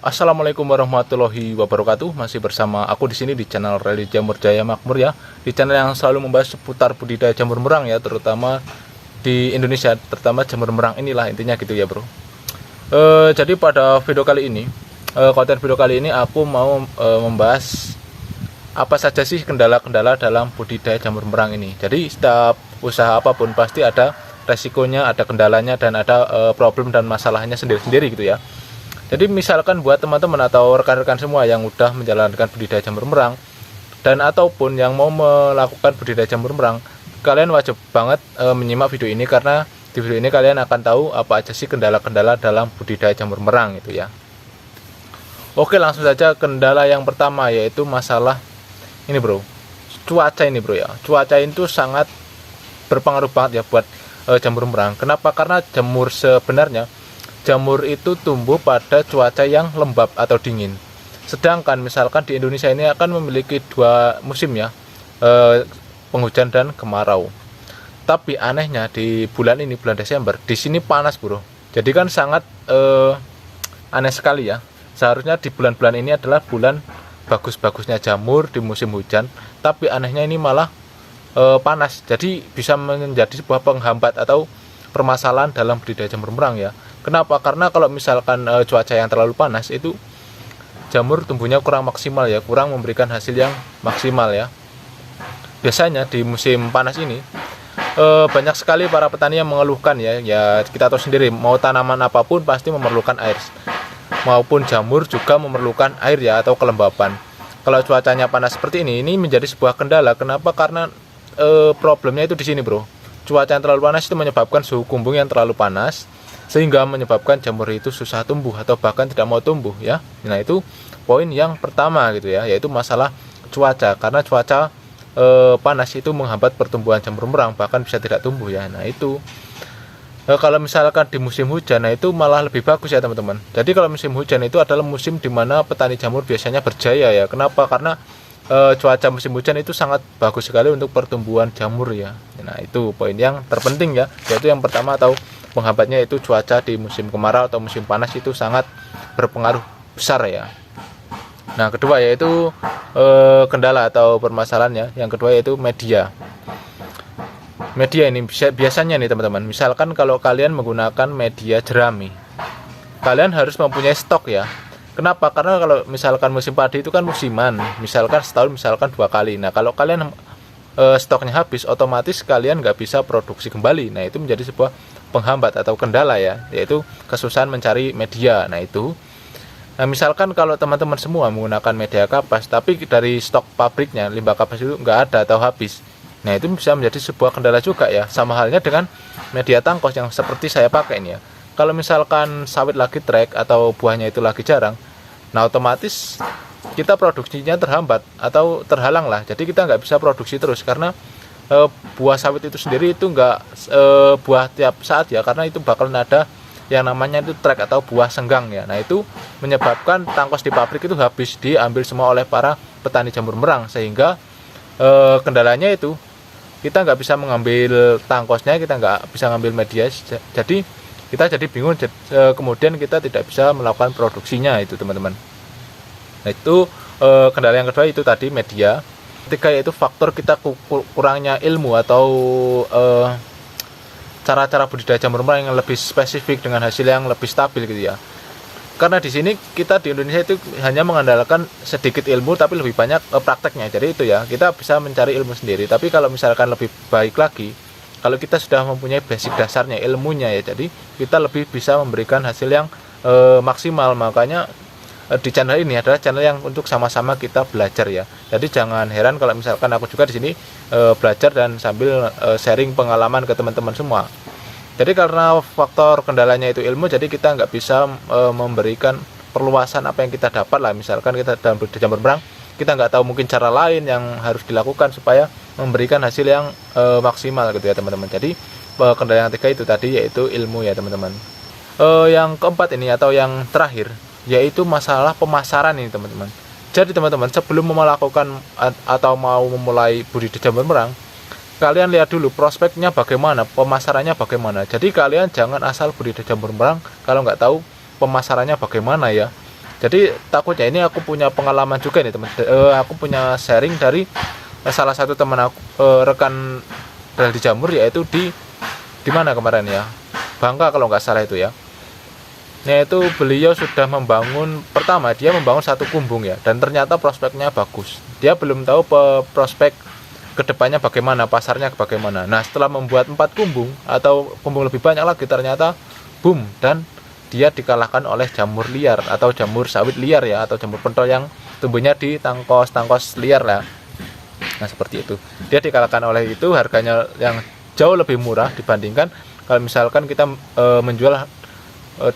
Assalamualaikum warahmatullahi wabarakatuh. Masih bersama aku di sini di channel Rally Jamur Jaya Makmur ya. Di channel yang selalu membahas seputar budidaya jamur merang ya, terutama di Indonesia, terutama jamur merang inilah intinya gitu ya, Bro. Jadi pada video kali ini, konten video kali ini aku mau membahas apa saja sih kendala-kendala dalam budidaya jamur merang ini. Jadi setiap usaha apapun pasti ada resikonya, ada kendalanya, dan ada problem dan masalahnya sendiri-sendiri gitu ya. Jadi misalkan buat teman-teman atau rekan-rekan semua yang udah menjalankan budidaya jamur merang dan ataupun yang mau melakukan budidaya jamur merang, kalian wajib banget menyimak video ini, karena di video ini kalian akan tahu apa aja sih kendala-kendala dalam budidaya jamur merang itu ya. Oke, langsung saja kendala yang pertama yaitu masalah ini, Bro. Cuaca ini, Bro ya. Cuaca itu sangat berpengaruh banget ya buat jamur merang. Kenapa? Karena jamur itu tumbuh pada cuaca yang lembab atau dingin. Sedangkan misalkan di Indonesia ini akan memiliki dua musim ya, penghujan dan kemarau. Tapi anehnya di bulan ini, bulan Desember, di sini panas, Bro. Jadi kan sangat aneh sekali ya. Seharusnya di bulan-bulan ini adalah bulan bagus-bagusnya jamur di musim hujan, tapi anehnya ini malah panas. Jadi bisa menjadi sebuah penghambat atau permasalahan dalam budidaya jamur merang ya. Kenapa? Karena kalau misalkan cuaca yang terlalu panas, itu jamur tumbuhnya kurang maksimal ya, kurang memberikan hasil yang maksimal ya. Biasanya di musim panas ini banyak sekali para petani yang mengeluhkan ya kita tahu sendiri, mau tanaman apapun pasti memerlukan air, maupun jamur juga memerlukan air ya, atau kelembapan. Kalau cuacanya panas seperti ini menjadi sebuah kendala. Kenapa? Karena problemnya itu di sini, Bro. Cuaca yang terlalu panas itu menyebabkan suhu kumbung yang terlalu panas, sehingga menyebabkan jamur itu susah tumbuh atau bahkan tidak mau tumbuh ya. Nah, itu poin yang pertama gitu ya, yaitu masalah cuaca. Karena cuaca panas itu menghambat pertumbuhan jamur merang, bahkan bisa tidak tumbuh ya. Nah, itu kalau misalkan di musim hujan, nah itu malah lebih bagus ya, teman-teman. Jadi kalau musim hujan itu adalah musim di mana petani jamur biasanya berjaya ya. Kenapa? Karena cuaca musim hujan itu sangat bagus sekali untuk pertumbuhan jamur ya. Nah, itu poin yang terpenting ya, yaitu yang pertama atau penghambatnya itu cuaca di musim kemarau atau musim panas itu sangat berpengaruh besar ya. Nah, kedua yaitu kendala atau permasalahannya. Yang kedua yaitu media. Media ini biasanya nih teman-teman, misalkan kalau kalian menggunakan media jerami, kalian harus mempunyai stok ya. Kenapa? Karena kalau misalkan musim padi itu kan musiman, misalkan setahun misalkan 2 kali. Nah, kalau kalian stoknya habis, otomatis kalian nggak bisa produksi kembali. Nah, itu menjadi sebuah penghambat atau kendala ya, yaitu kesusahan mencari media. Nah, itu misalkan kalau teman-teman semua menggunakan media kapas, tapi dari stok pabriknya limbah kapas itu nggak ada atau habis. Nah, itu bisa menjadi sebuah kendala juga ya. Sama halnya dengan media tangkos yang seperti saya pakai ini ya. Kalau misalkan sawit lagi trek atau buahnya itu lagi jarang, nah otomatis kita produksinya terhambat atau terhalang lah. Jadi kita nggak bisa produksi terus, karena buah sawit itu sendiri itu nggak buah tiap saat ya, karena itu bakalan ada yang namanya itu trek atau buah senggang ya. Nah, itu menyebabkan tangkos di pabrik itu habis diambil semua oleh para petani jamur merang, sehingga kendalanya itu kita nggak bisa mengambil tangkosnya, kita nggak bisa ngambil media, jadi kita jadi bingung, kemudian kita tidak bisa melakukan produksinya itu, teman-teman. Nah, itu kendala yang kedua itu tadi media. Ketiga yaitu faktor kita kurangnya ilmu atau cara-cara budidaya jamur merang yang lebih spesifik dengan hasil yang lebih stabil gitu ya. Karena di sini kita di Indonesia itu hanya mengandalkan sedikit ilmu tapi lebih banyak prakteknya. Jadi itu ya, kita bisa mencari ilmu sendiri. Tapi kalau misalkan lebih baik lagi, kalau kita sudah mempunyai basic dasarnya, ilmunya ya, jadi kita lebih bisa memberikan hasil yang maksimal. Makanya di channel ini adalah channel yang untuk sama-sama kita belajar ya. Jadi jangan heran kalau misalkan aku juga di sini belajar dan sambil sharing pengalaman ke teman-teman semua. Jadi karena faktor kendalanya itu ilmu, jadi kita nggak bisa memberikan perluasan apa yang kita dapat lah. Misalkan kita dalam budidaya jamur merang, kita nggak tahu mungkin cara lain yang harus dilakukan supaya memberikan hasil yang maksimal gitu ya, teman-teman. Jadi kendala yang ketiga itu tadi yaitu ilmu ya, teman-teman. Yang keempat ini atau yang terakhir yaitu masalah pemasaran ini, teman-teman. Jadi teman-teman, sebelum melakukan atau mau memulai budidaya jamur merang, kalian lihat dulu prospeknya bagaimana, pemasarannya bagaimana. Jadi kalian jangan asal budidaya jamur merang kalau nggak tahu pemasarannya bagaimana ya. Jadi takutnya ini aku punya pengalaman juga nih teman, aku punya sharing dari salah satu teman aku, rekan di jamur, yaitu di mana kemarin ya, Bangka kalau nggak salah itu ya. Nah itu beliau sudah membangun, pertama dia membangun satu kumbung ya, dan ternyata prospeknya bagus. Dia belum tahu prospek kedepannya bagaimana, pasarnya bagaimana. Nah setelah membuat 4 kumbung atau kumbung lebih banyak lagi, ternyata boom, dan dia dikalahkan oleh jamur liar atau jamur sawit liar ya, atau jamur pentol yang tumbuhnya di tangkos liar lah. Nah seperti itu, dia dikalahkan oleh itu, harganya yang jauh lebih murah dibandingkan kalau misalkan kita menjual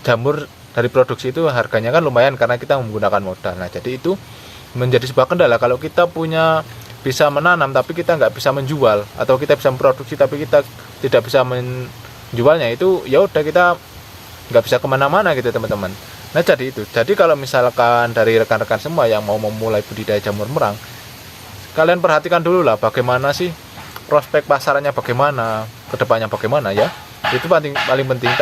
jamur dari produksi itu, harganya kan lumayan karena kita menggunakan modal. Nah jadi itu menjadi sebuah kendala kalau kita punya bisa menanam tapi kita nggak bisa menjual, atau kita bisa memproduksi tapi kita tidak bisa menjualnya, itu ya udah kita nggak bisa kemana-mana gitu teman-teman. Nah jadi itu, jadi kalau misalkan dari rekan-rekan semua yang mau memulai budidaya jamur merang, kalian perhatikan dulu lah bagaimana sih prospek pasarnya, bagaimana kedepannya, bagaimana ya, itu paling penting.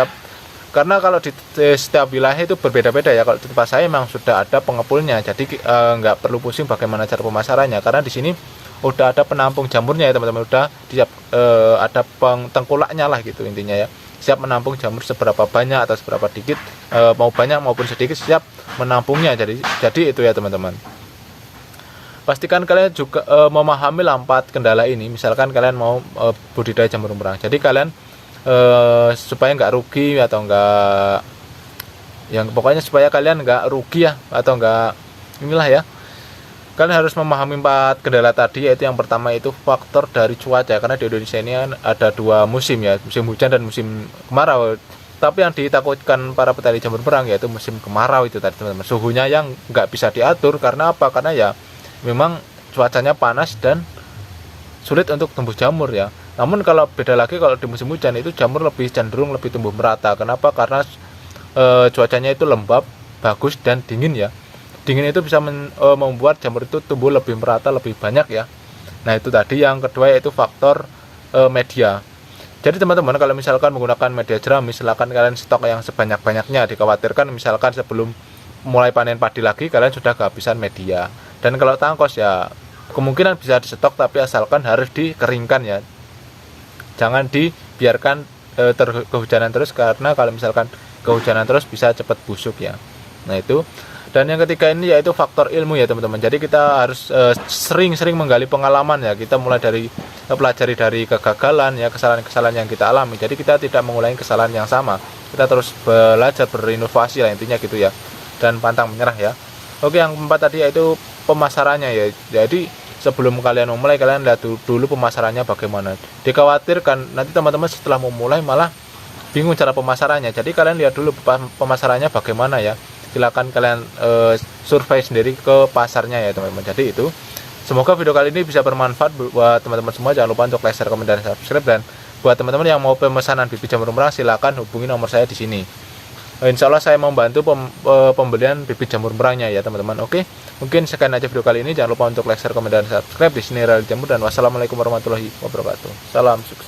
Karena kalau di setiap wilayah itu berbeda-beda ya. Kalau di tempat saya memang sudah ada pengepulnya, jadi nggak perlu pusing bagaimana cara pemasarannya, karena di sini udah ada penampung jamurnya ya teman-teman, udah siap, ada tengkulaknya lah gitu intinya ya, siap menampung jamur seberapa banyak atau seberapa dikit, mau banyak maupun sedikit siap menampungnya. Jadi itu ya teman-teman. Pastikan kalian juga memahami 4 kendala ini. Misalkan kalian mau budidaya jamur merang, jadi kalian supaya nggak rugi atau nggak, yang pokoknya supaya kalian nggak rugi ya, atau nggak inilah ya, kalian harus memahami 4 kendala tadi. Yaitu yang pertama itu faktor dari cuaca, karena di Indonesia ini ada 2 musim ya, musim hujan dan musim kemarau. Tapi yang ditakutkan para petani jamur merang yaitu musim kemarau itu tadi teman-teman, suhunya yang nggak bisa diatur. Karena apa? Karena ya memang cuacanya panas dan sulit untuk tumbuh jamur ya. Namun kalau beda lagi, kalau di musim hujan itu jamur lebih cenderung lebih tumbuh merata. Kenapa? Karena cuacanya itu lembab, bagus dan dingin ya. Dingin itu bisa membuat jamur itu tumbuh lebih merata, lebih banyak ya. Nah itu tadi. Yang kedua yaitu faktor media. Jadi teman-teman kalau misalkan menggunakan media jerami, silakan kalian stok yang sebanyak-banyaknya. Dikhawatirkan misalkan sebelum mulai panen padi lagi kalian sudah kehabisan media. Dan kalau tangkos ya kemungkinan bisa di-stok, tapi asalkan harus dikeringkan ya. Jangan dibiarkan kehujanan terus, karena kalau misalkan kehujanan terus bisa cepat busuk ya. Nah itu. Dan yang ketiga ini yaitu faktor ilmu ya teman-teman. Jadi kita harus sering-sering menggali pengalaman ya. Kita mulai dari pelajari dari kegagalan ya, kesalahan-kesalahan yang kita alami. Jadi kita tidak mengulangi kesalahan yang sama. Kita terus belajar, berinovasi lah intinya gitu ya. Dan pantang menyerah ya. Oke, yang keempat tadi yaitu pemasarannya ya. Jadi sebelum kalian memulai, kalian lihat dulu pemasarannya bagaimana. Dikhawatirkan nanti teman-teman setelah memulai malah bingung cara pemasarannya. Jadi kalian lihat dulu pemasarannya bagaimana ya. Silakan kalian survei sendiri ke pasarnya ya teman-teman. Jadi itu. Semoga video kali ini bisa bermanfaat buat teman-teman semua. Jangan lupa untuk like, share, komen, dan subscribe. Dan buat teman-teman yang mau pemesanan bibit jamur merang, silakan hubungi nomor saya di sini. Insya Allah saya membantu pembelian bibit jamur merangnya ya teman-teman. Oke, mungkin sekian aja video kali ini. Jangan lupa untuk like, share, komen, dan subscribe. Di sini Rally Jamur, dan wassalamualaikum warahmatullahi wabarakatuh. Salam sukses.